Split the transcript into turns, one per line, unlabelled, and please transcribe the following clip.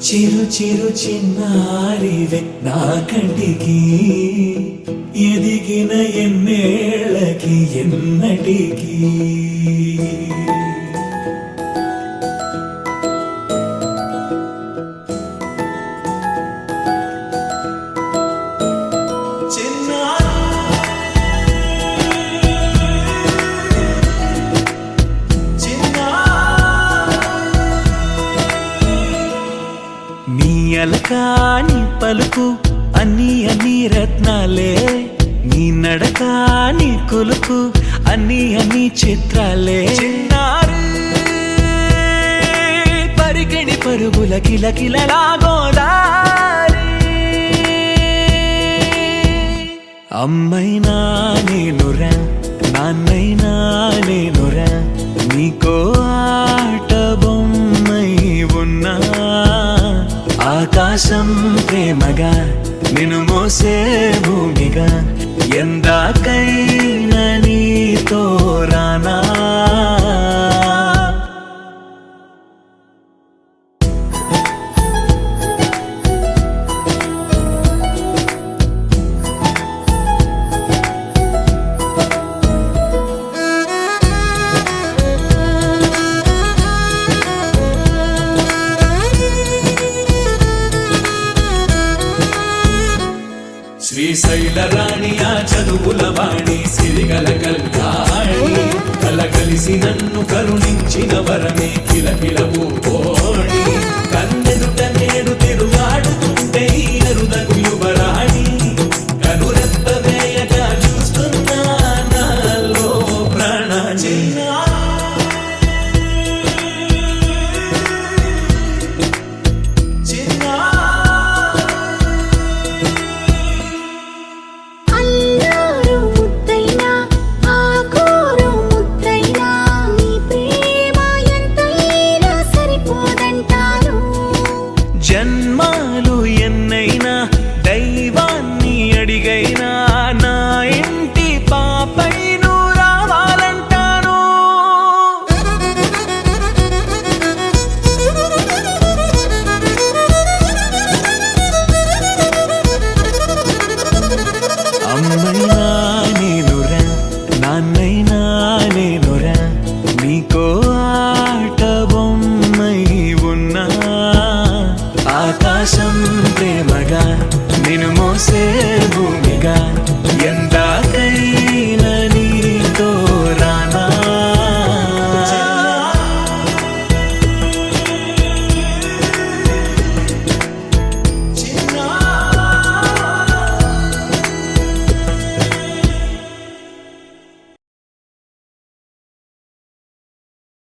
చిరు చిరు చిన్నారివే నా కంటికి ఎదిగిన ఎన్నేళ్ళకి ఎన్నటికి అలకాని పలుకు అన్ని అన్ని రత్నాలే నీ నడకాని కొలుకు అన్ని అన్ని చిత్రాలే చిన్నారు పరిగణి పరుగుల కిలకిలలాగోదారి అమ్మైనా నేనురా నాన్నైనా నేనురా నీకో ఆట బొమ్మై ఉన్నా ఆకాశం ప్రేమగా నిన్ను మోసే భూమిగా ఎందాకైనా నీతో